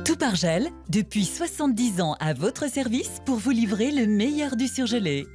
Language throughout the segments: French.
Toupargel, depuis 70 ans à votre service pour vous livrer le meilleur du surgelé.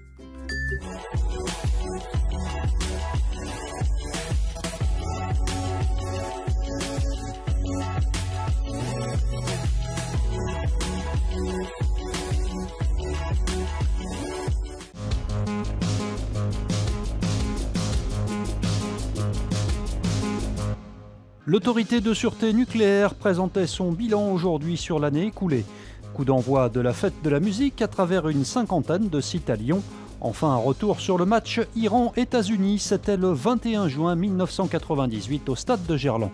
L'autorité de sûreté nucléaire présentait son bilan aujourd'hui sur l'année écoulée. Coup d'envoi de la fête de la musique à travers une cinquantaine de sites à Lyon. Enfin, un retour sur le match Iran-États-Unis, c'était le 21 juin 1998 au stade de Gerland.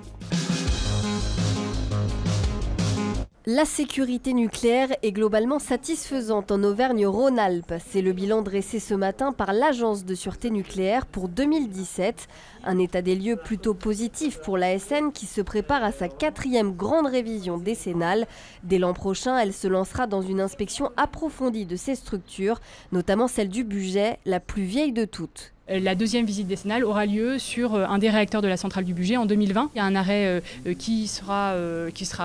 La sécurité nucléaire est globalement satisfaisante en Auvergne-Rhône-Alpes. C'est le bilan dressé ce matin par l'Agence de sûreté nucléaire pour 2017. Un état des lieux plutôt positif pour l'ASN qui se prépare à sa 4e grande révision décennale. Dès l'an prochain, elle se lancera dans une inspection approfondie de ces structures, notamment celle du Bugey, la plus vieille de toutes. La 2e visite décennale aura lieu sur un des réacteurs de la centrale du Bugey en 2020. Il y a un arrêt qui sera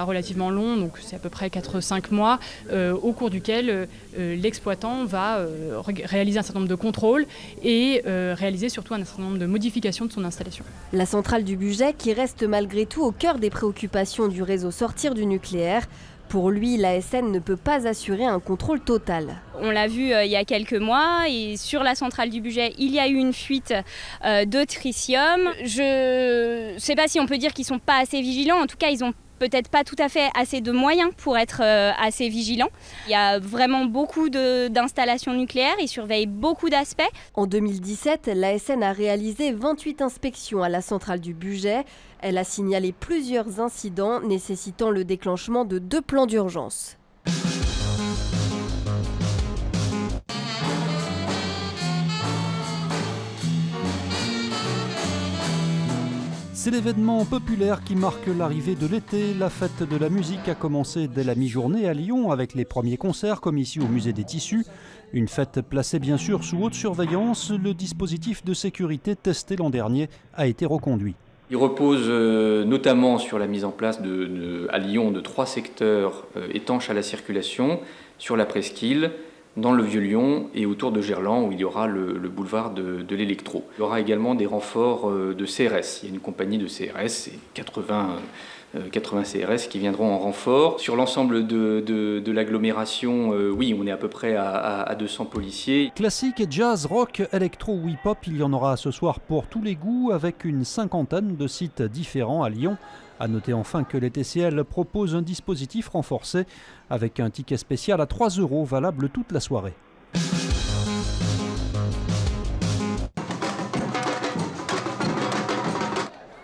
relativement long, donc c'est à peu près 4-5 mois, au cours duquel l'exploitant va réaliser un certain nombre de contrôles et réaliser surtout un certain nombre de modifications de son installation. La centrale du Bugey qui reste malgré tout au cœur des préoccupations du réseau sortir du nucléaire. Pour lui, l'ASN ne peut pas assurer un contrôle total. On l'a vu il y a quelques mois et sur la centrale du Bugey, il y a eu une fuite de tritium. Je ne sais pas si on peut dire qu'ils ne sont pas assez vigilants. En tout cas, ils n'ont peut-être pas tout à fait assez de moyens pour être assez vigilants. Il y a vraiment beaucoup d'installations nucléaires, ils surveillent beaucoup d'aspects. En 2017, l'ASN a réalisé 28 inspections à la centrale du Bugey. Elle a signalé plusieurs incidents nécessitant le déclenchement de 2 plans d'urgence. C'est l'événement populaire qui marque l'arrivée de l'été. La fête de la musique a commencé dès la mi-journée à Lyon avec les premiers concerts comme ici au Musée des Tissus. Une fête placée bien sûr sous haute surveillance. Le dispositif de sécurité testé l'an dernier a été reconduit. Il repose notamment sur la mise en place à Lyon de 3 secteurs étanches à la circulation, sur la presqu'île, dans le Vieux-Lyon et autour de Gerland où il y aura le boulevard de l'Électro. Il y aura également des renforts de CRS. Il y a une compagnie de CRS et 80 CRS qui viendront en renfort. Sur l'ensemble de l'agglomération, oui, on est à peu près à 200 policiers. Classique, jazz, rock, électro ou hip-hop, il y en aura ce soir pour tous les goûts avec une cinquantaine de sites différents à Lyon. A noter enfin que les TCL proposent un dispositif renforcé avec un ticket spécial à 3 € valable toute la soirée.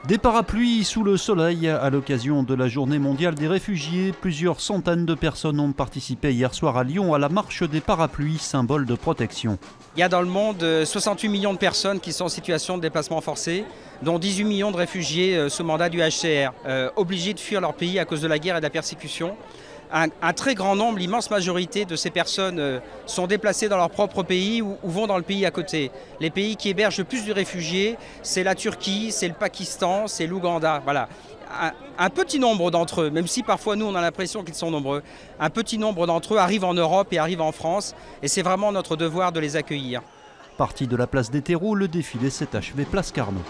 Des parapluies sous le soleil à l'occasion de la journée mondiale des réfugiés. Plusieurs centaines de personnes ont participé hier soir à Lyon à la marche des parapluies, symbole de protection. Il y a dans le monde 68 millions de personnes qui sont en situation de déplacement forcé, dont 18 millions de réfugiés sous mandat du HCR, obligés de fuir leur pays à cause de la guerre et de la persécution. Un très grand nombre, l'immense majorité de ces personnes sont déplacées dans leur propre pays ou vont dans le pays à côté. Les pays qui hébergent le plus de réfugiés, c'est la Turquie, c'est le Pakistan, c'est l'Ouganda. Voilà. Un petit nombre d'entre eux, même si parfois nous on a l'impression qu'ils sont nombreux, un petit nombre d'entre eux arrivent en Europe et arrivent en France et c'est vraiment notre devoir de les accueillir. Parti de la place des terreaux, le défilé s'est achevé place Carnot.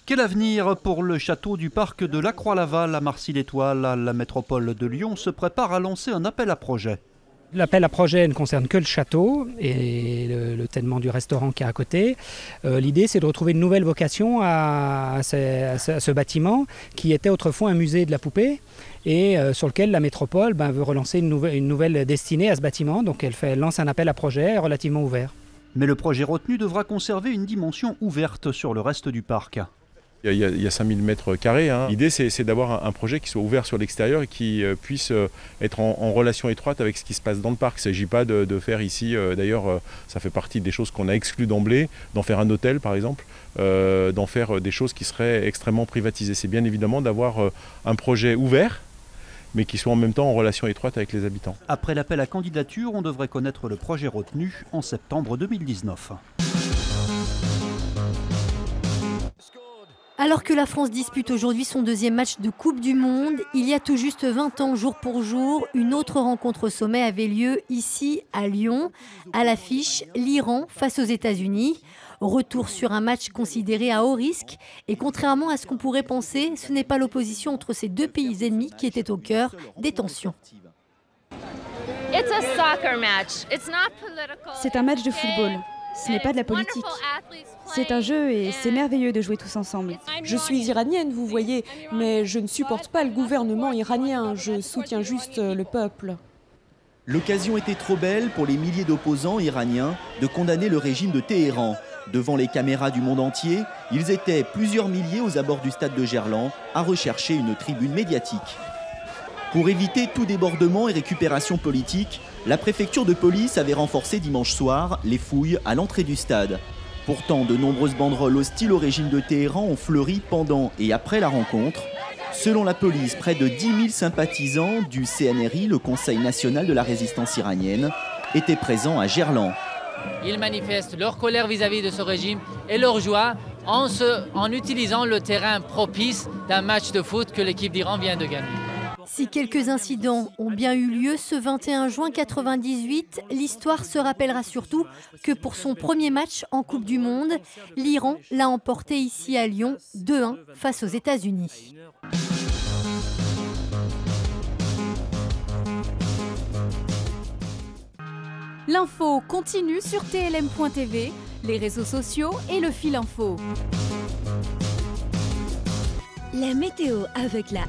Quel avenir pour le château du parc de la Croix-Laval à Marcy-l'Étoile? La métropole de Lyon se prépare à lancer un appel à projet. L'appel à projet ne concerne que le château et le ténement du restaurant qui est à côté. L'idée, c'est de retrouver une nouvelle vocation à ce bâtiment qui était autrefois un musée de la poupée et sur lequel la métropole veut relancer une nouvelle destinée à ce bâtiment. Donc elle lance un appel à projet relativement ouvert. Mais le projet retenu devra conserver une dimension ouverte sur le reste du parc. Il y a 5000 mètres carrés. L'idée, c'est d'avoir un projet qui soit ouvert sur l'extérieur et qui puisse être en relation étroite avec ce qui se passe dans le parc. Il ne s'agit pas de faire ici, d'ailleurs, ça fait partie des choses qu'on a exclues d'emblée, d'en faire un hôtel par exemple, d'en faire des choses qui seraient extrêmement privatisées. C'est bien évidemment d'avoir un projet ouvert, mais qui soit en même temps en relation étroite avec les habitants. Après l'appel à candidature, on devrait connaître le projet retenu en septembre 2019. Alors que la France dispute aujourd'hui son deuxième match de Coupe du Monde, il y a tout juste 20 ans, jour pour jour, une autre rencontre au sommet avait lieu ici à Lyon. À l'affiche, l'Iran face aux États-Unis. Retour sur un match considéré à haut risque. Et contrairement à ce qu'on pourrait penser, ce n'est pas l'opposition entre ces deux pays ennemis qui était au cœur des tensions. C'est un match de football. Ce n'est pas de la politique. C'est un jeu et c'est merveilleux de jouer tous ensemble. Je suis iranienne, vous voyez, mais je ne supporte pas le gouvernement iranien, je soutiens juste le peuple. L'occasion était trop belle pour les milliers d'opposants iraniens de condamner le régime de Téhéran. Devant les caméras du monde entier, ils étaient plusieurs milliers aux abords du stade de Gerland à rechercher une tribune médiatique. Pour éviter tout débordement et récupération politique, la préfecture de police avait renforcé dimanche soir les fouilles à l'entrée du stade. Pourtant, de nombreuses banderoles hostiles au régime de Téhéran ont fleuri pendant et après la rencontre. Selon la police, près de 10 000 sympathisants du CNRI, le Conseil national de la résistance iranienne, étaient présents à Gerland. Ils manifestent leur colère vis-à-vis de ce régime et leur joie en utilisant le terrain propice d'un match de foot que l'équipe d'Iran vient de gagner. Si quelques incidents ont bien eu lieu ce 21 juin 1998, l'histoire se rappellera surtout que pour son premier match en Coupe du Monde, l'Iran l'a emporté ici à Lyon 2-1 face aux États-Unis. L'info continue sur TLM.tv, les réseaux sociaux et le fil info. La météo avec la